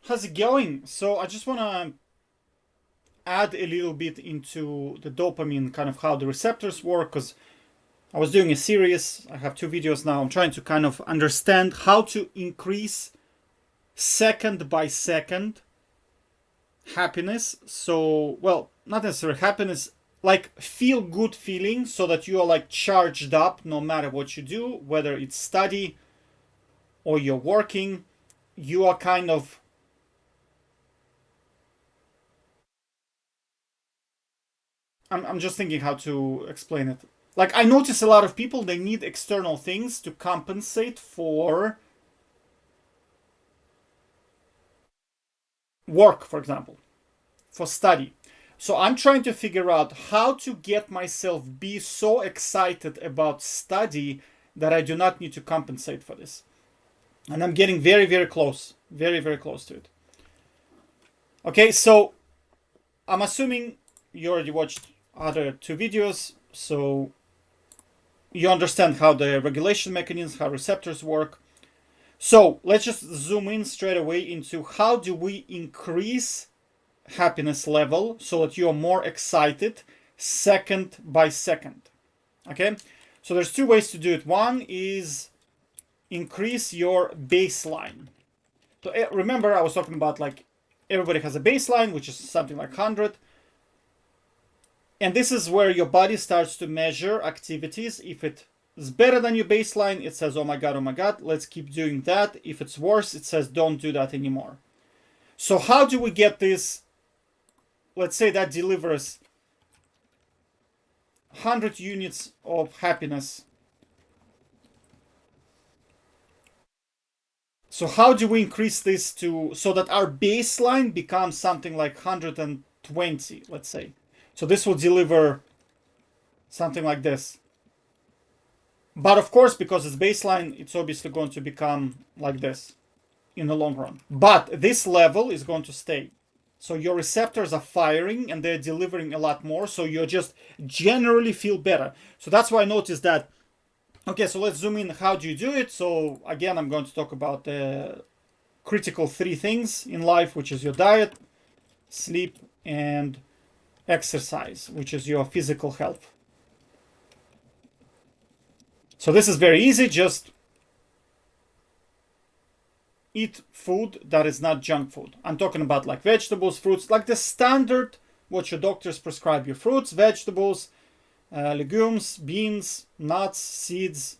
How's it going? So I just want to add a little bit into the dopamine, kind of how the receptors work, because I was doing a series. I have two videos now. I'm trying to kind of understand how to increase second by second happiness. So, well, not necessarily happiness, like feel good feeling so that you are like charged up no matter what you do, whether it's study or you're working, you are kind of I'm just thinking how to explain it. Like I notice a lot of people they need external things to compensate for work, for example, for study. So I'm trying to figure out how to get myself be so excited about study that I do not need to compensate for this. And I'm getting very very close, very close to it. Okay, so I'm assuming you already watched other two videos, so you understand how the regulation mechanisms, how receptors work. So let's just zoom in straight away into how do we increase happiness level so that you're more excited second by second. Okay, so there's two ways to do it. One is increase your baseline. So remember, I was talking about like everybody has a baseline, which is something like 100. And this is where your body starts to measure activities. If it is better than your baseline, it says, oh my God, let's keep doing that. If it's worse, it says, don't do that anymore. So, how do we get this? Let's say that delivers 100 units of happiness. So, how do we increase this to so that our baseline becomes something like 120, let's say? So, this will deliver something like this. But of course, because it's baseline, it's obviously going to become like this in the long run. But this level is going to stay. So your receptors are firing and they're delivering a lot more. So you just generally feel better. So that's why I noticed that. Okay, so let's zoom in. How do you do it? So again, I'm going to talk about the critical three things in life, which is your diet, sleep, and exercise, which is your physical health. So this is very easy. Just eat food that is not junk food. I'm talking about like vegetables, fruits, like the standard what your doctors prescribe you: fruits, vegetables, legumes, beans, nuts, seeds,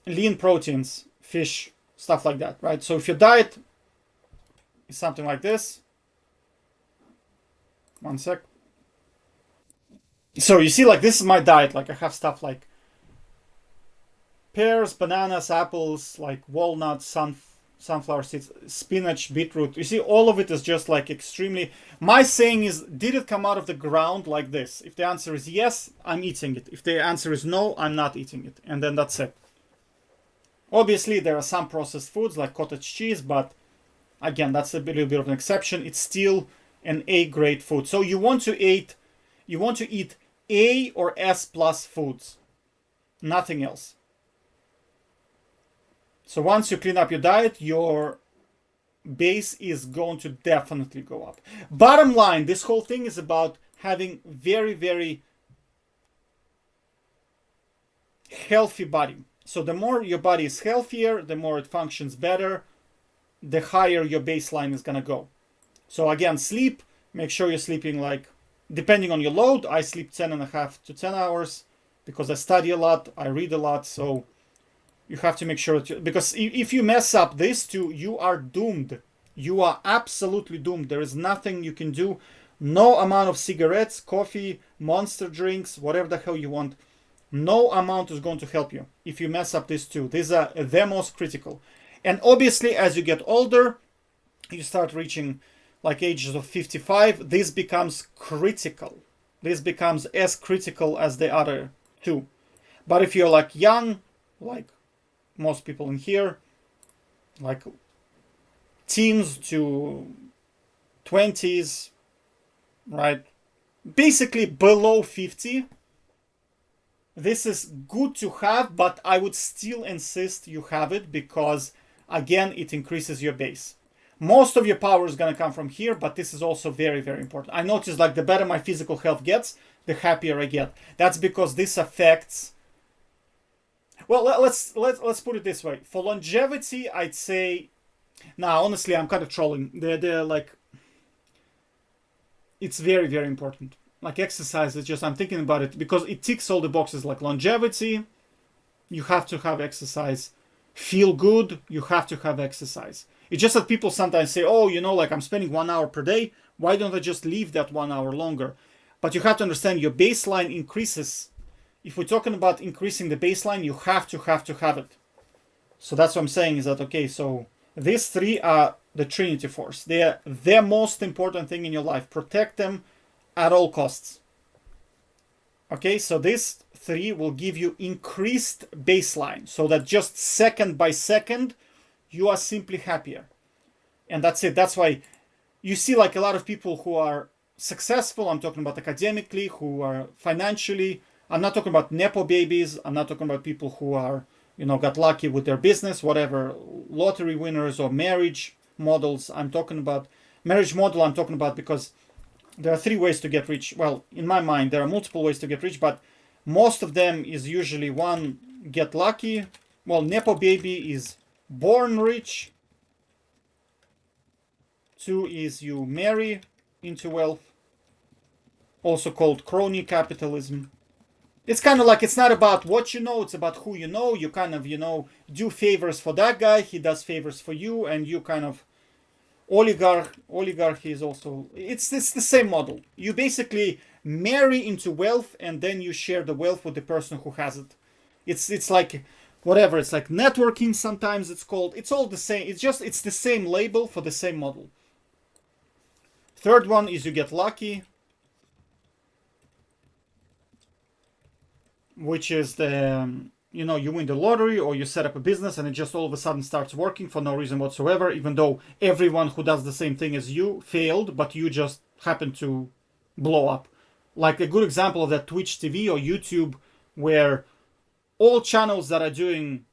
lean proteins, fish, stuff like that, right? So if your diet is something like this, one sec. So you see, like this is my diet. Like I have stuff like pears, bananas, apples, like walnuts, sunflower seeds, spinach, beetroot. You see, all of it is just like extremely. My saying is, did it come out of the ground like this? If the answer is yes, I'm eating it. If the answer is no, I'm not eating it. And then that's it. Obviously, there are some processed foods like cottage cheese, but again, that's a little bit of an exception. It's still an A grade food. So you want to eat A or S plus foods, nothing else. So once you clean up your diet, your base is going to definitely go up. Bottom line, this whole thing is about having very healthy body. So the more your body is healthier, the more it functions better, the higher your baseline is gonna go. So again, sleep, make sure you're sleeping like, depending on your load, I sleep 10.5 to 10 hours because I study a lot, I read a lot, so you have to make sure that because if you mess up this too, you are doomed. You are absolutely doomed. There is nothing you can do. No amount of cigarettes, coffee, monster drinks, whatever the hell you want, no amount is going to help you if you mess up this too. These are the most critical. And obviously, as you get older, you start reaching like ages of 55, this becomes critical. This becomes as critical as the other two. But if you're like young, like most people in here, like teens to 20s, right? Basically below 50. This is good to have, but I would still insist you have it because again, it increases your base. Most of your power is going to come from here, but this is also very, very important. I notice like the better my physical health gets, the happier I get. That's because this affects. Well, let's put it this way. For longevity, I'd say. Now, honestly, I'm kind of trolling. They're like, it's very, very important. Like exercise is just, I'm thinking about it because it ticks all the boxes. Like longevity, you have to have exercise. Feel good, you have to have exercise. It's just that people sometimes say, oh, like I'm spending 1 hour per day. Why don't I just leave that 1 hour longer? But you have to understand your baseline increases. If we're talking about increasing the baseline, you have to have it. So that's what I'm saying is that, okay, so these three are the Trinity Force. They're the most important thing in your life. Protect them at all costs. Okay, so these three will give you increased baseline so that just second by second, you are simply happier. And that's it. That's why you see like a lot of people who are successful. I'm talking about academically, who are financially. I'm not talking about Nepo babies. I'm not talking about people who are, got lucky with their business, whatever, lottery winners or marriage models. I'm talking about marriage model. I'm talking about because there are three ways to get rich. Well, in my mind, there are multiple ways to get rich, but most of them is usually one, get lucky. Well, Nepo baby is born rich. Two is you marry into wealth, also called crony capitalism. It's kind of like it's not about what you know, it's about who you know. You kind of, do favors for that guy, he does favors for you, and you kind of oligarchy is also it's the same model. You basically marry into wealth and then you share the wealth with the person who has it. It's like whatever, it's like networking sometimes it's called. It's all the same. It's the same label for the same model. Third one is you get lucky, which is the you win the lottery or you set up a business and it just all of a sudden starts working for no reason whatsoever, even though everyone who does the same thing as you failed, but you just happen to blow up. Like a good example of that, Twitch TV or YouTube, where all channels that are doing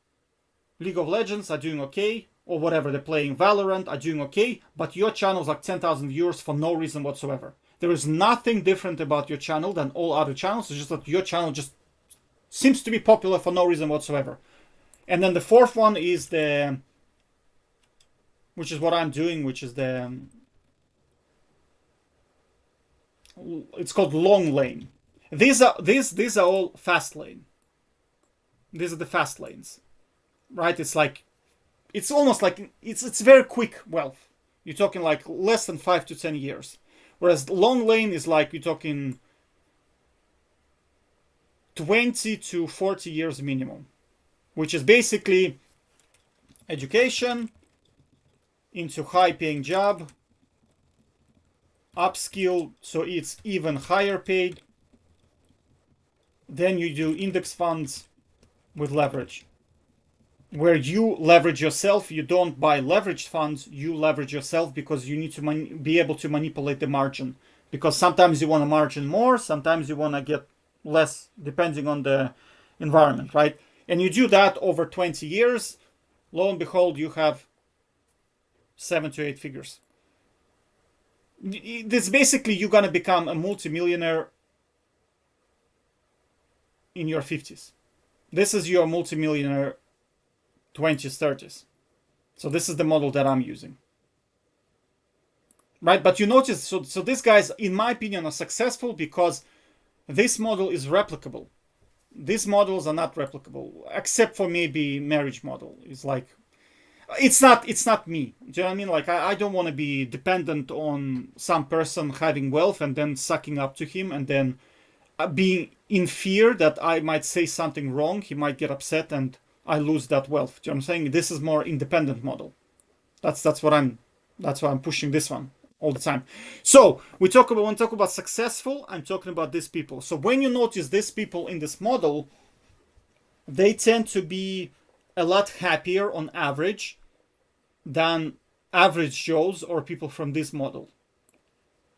League of Legends are doing okay, or whatever, they're playing Valorant are doing okay, but your channel's like 10,000 viewers for no reason whatsoever. There is nothing different about your channel than all other channels. It's just that your channel just seems to be popular for no reason whatsoever. And then the fourth one is which is what I'm doing, which is it's called long lane. These are all fast lane. These are the fast lanes, right? It's almost like it's very quick wealth. You're talking like less than 5 to 10 years, whereas long lane is like you're talking 20 to 40 years minimum, which is basically education into high paying job, upskill so it's even higher paid. Then you do index funds with leverage, where you leverage yourself. You don't buy leveraged funds, you leverage yourself because you need to be able to manipulate the margin. Because sometimes you want to margin more, sometimes you want to get less, depending on the environment, right? And you do that over 20 years, lo and behold, you have 7 to 8 figures. This basically, you're gonna become a multimillionaire in your 50s. This is your multimillionaire 20s, 30s. So this is the model that I'm using. Right? But you notice, so these guys, in my opinion, are successful because this model is replicable. These models are not replicable, except for maybe marriage model. It's like, it's not me. Do you know what I mean? Like, I don't want to be dependent on some person having wealth and then sucking up to him and then being in fear that I might say something wrong. He might get upset and I lose that wealth. Do you know what I'm saying? This is more independent model. That's why I'm pushing this one all the time. So when we talk about successful, I'm talking about these people. So when you notice these people in this model, they tend to be a lot happier on average than average Joes or people from this model.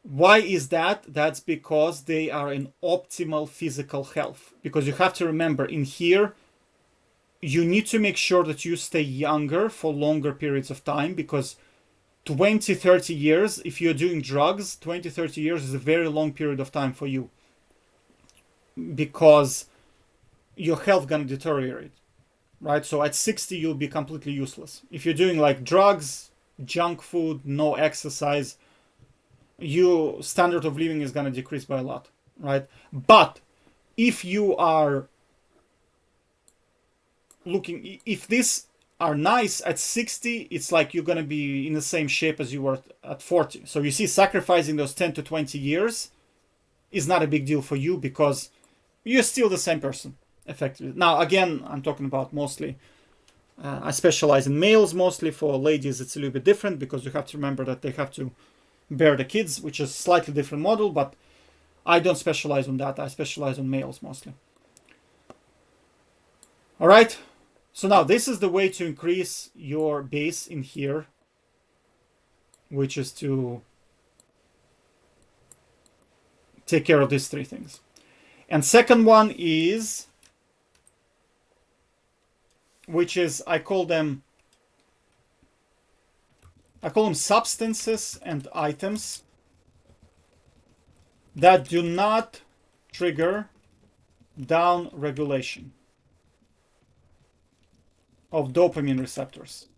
Why is that? That's because they are in optimal physical health. Because you have to remember, in here, you need to make sure that you stay younger for longer periods of time, because 20, 30 years, if you're doing drugs, 20, 30 years is a very long period of time for you, because your health gonna deteriorate, right? So at 60, you'll be completely useless. If you're doing like drugs, junk food, no exercise, your standard of living is gonna decrease by a lot, right? But if you are looking, if these are nice at 60, it's like you're going to be in the same shape as you were at 40. So you see, sacrificing those 10 to 20 years is not a big deal for you, because you're still the same person effectively. Now again, I'm talking about mostly I specialize in males mostly. For ladies it's a little bit different, because you have to remember that they have to bear the kids, which is a slightly different model, but I don't specialize on that. I specialize on males mostly. All right. So now this is the way to increase your base in here, which is to take care of these three things. And second one is, which is, I call them substances and items that do not trigger down regulation of dopamine receptors.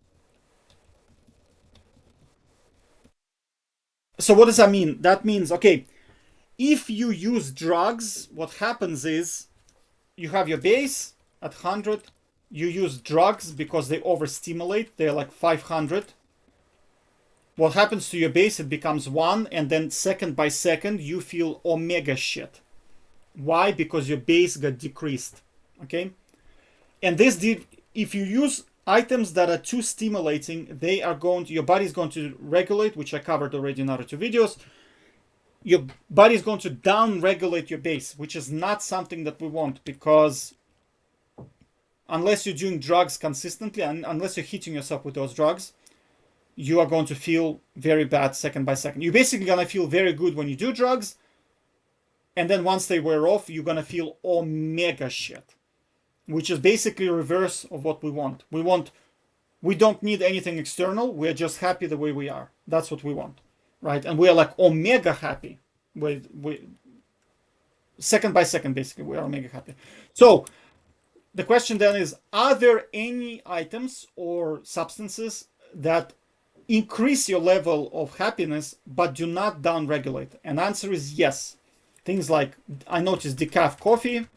So what does that mean? That means, okay, if you use drugs, what happens is you have your base at 100, you use drugs because they overstimulate, they're like 500. What happens to your base? It becomes 1, and then second by second you feel omega shit. Why? Because your base got decreased. Okay? And this did, if you use items that are too stimulating, they are going to, your body is going to regulate, which I covered already in other 2 videos. Your body is going to down regulate your base, which is not something that we want, because unless you're doing drugs consistently, and unless you're hitting yourself with those drugs, you are going to feel very bad second by second. You're basically going to feel very good when you do drugs, and then once they wear off, you're going to feel omega shit, which is basically reverse of what we want. We don't need anything external. We're just happy the way we are. That's what we want, right? And we are like omega happy. We second by second, basically, we are omega happy. So the question then is, are there any items or substances that increase your level of happiness but do not downregulate? And the answer is yes. Things like, I noticed decaf coffee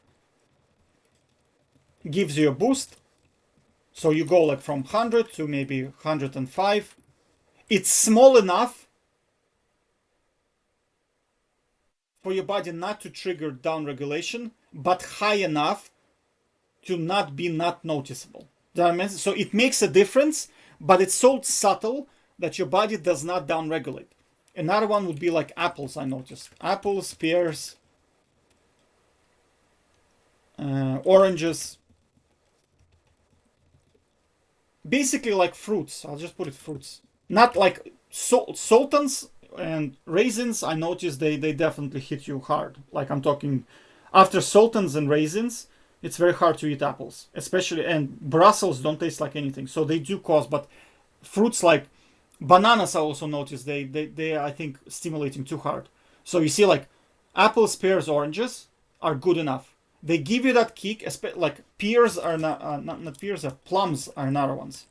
gives you a boost. So you go like from 100 to maybe 105. It's small enough for your body not to trigger down regulation, but high enough to not be not noticeable. So it makes a difference, but it's so subtle that your body does not down regulate. Another one would be like apples, I noticed. Apples, pears, oranges. Basically like fruits. I'll just put it fruits. Not like sultans and raisins. I noticed they definitely hit you hard. Like I'm talking after sultans and raisins, it's very hard to eat apples. Especially, and Brussels don't taste like anything. So they do cause, but fruits like bananas, I also noticed they I think stimulating too hard. So you see like apples, pears, oranges are good enough. They give you that kick. Like pears are not pears, plums are another ones.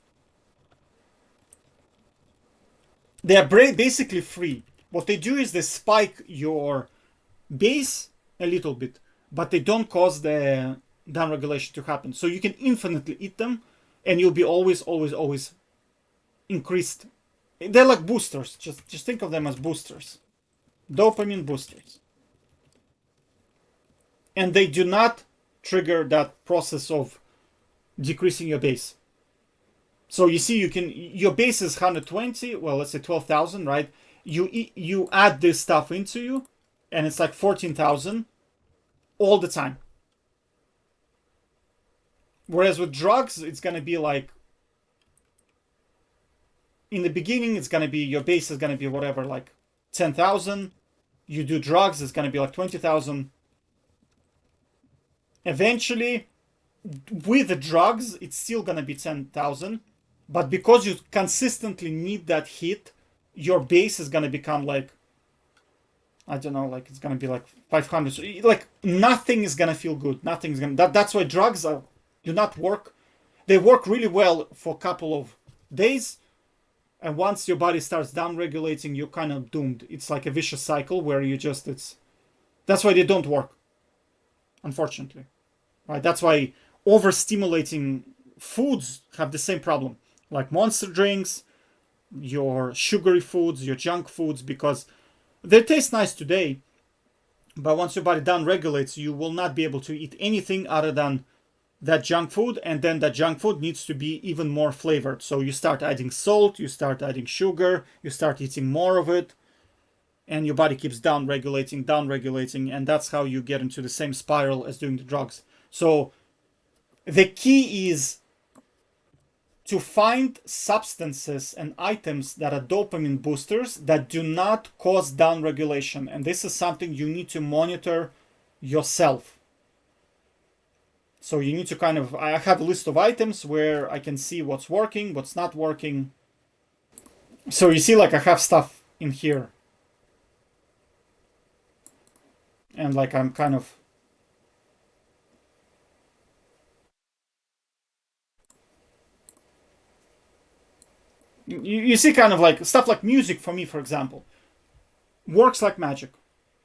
They are basically free. What they do is they spike your base a little bit, but they don't cause the down regulation to happen. So you can infinitely eat them, and you'll be always increased. They're like boosters. Just think of them as boosters, dopamine boosters, and they do not trigger that process of decreasing your base. So you see, your base is 120. Well, let's say 12,000, right? You add this stuff into you, and it's like 14,000 all the time. Whereas with drugs, it's gonna be like, in the beginning, it's gonna be, your base is gonna be whatever, like 10,000. You do drugs, it's gonna be like 20,000. Eventually, with the drugs, it's still gonna be 10,000, but because you consistently need that hit, your base is gonna become like, I don't know, like it's gonna be like 500. Like nothing is gonna feel good. Nothing's gonna. That's why drugs do not work. They work really well for a couple of days, and once your body starts down regulating, you're kind of doomed. It's like a vicious cycle where you just it's. That's why they don't work, unfortunately. Right? That's why overstimulating foods have the same problem, like monster drinks, your sugary foods, your junk foods, because they taste nice today, but once your body down regulates, you will not be able to eat anything other than that junk food, and then that junk food needs to be even more flavored. So you start adding salt, you start adding sugar, you start eating more of it, and your body keeps down regulating, and that's how you get into the same spiral as doing the drugs. So the key is to find substances and items that are dopamine boosters that do not cause down regulation. And this is something you need to monitor yourself. So you need to kind of, I have a list of items where I can see what's working, what's not working. So you see, like I have stuff in here. And like I'm kind of, you see kind of like stuff like music for me, for example, works like magic.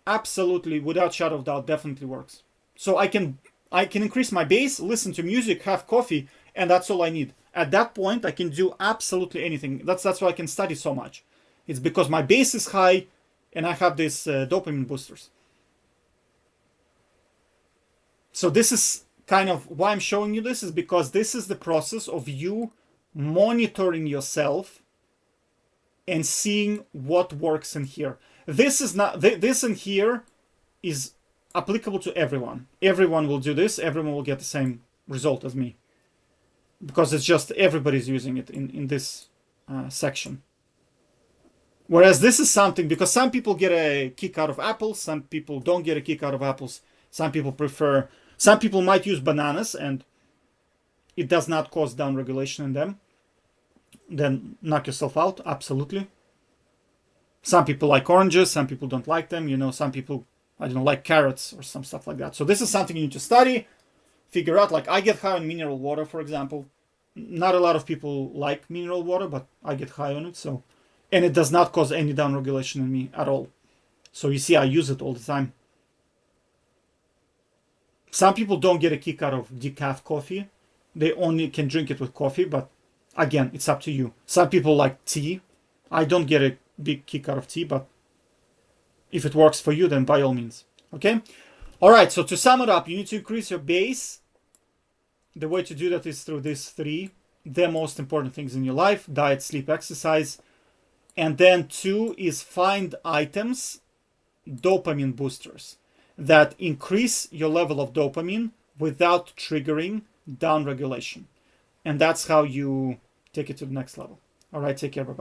Absolutely, without shadow of doubt, definitely works. So I can increase my base, listen to music, have coffee, and that's all I need. At that point, I can do absolutely anything. That's why I can study so much. It's because my base is high, and I have these dopamine boosters. So this is kind of why I'm showing you this, is because this is the process of you monitoring yourself and seeing what works in here. This is not this in here is applicable to everyone. Everyone will do this. Everyone will get the same result as me, because it's just everybody's using it in this section. Whereas this is something, because some people get a kick out of apples, some people don't get a kick out of apples, some people prefer, some people might use bananas and it does not cause down regulation in them. Then knock yourself out, absolutely. Some people like oranges, some people don't like them, some people, I don't know, like carrots or some stuff like that. So this is something you need to study, figure out. Like I get high on mineral water, for example. Not a lot of people like mineral water, but I get high on it. So, and it does not cause any down regulation in me at all. So you see, I use it all the time. Some people don't get a kick out of decaf coffee. They only can drink it with coffee, but again, it's up to you. Some people like tea. I don't get a big kick out of tea, but if it works for you, then by all means. Okay? All right, so to sum it up, you need to increase your base. The way to do that is through these three, the most important things in your life: diet, sleep, exercise. And then 2 is find items, dopamine boosters, that increase your level of dopamine without triggering down regulation. And that's how you take it to the next level. All right, take care. Bye bye.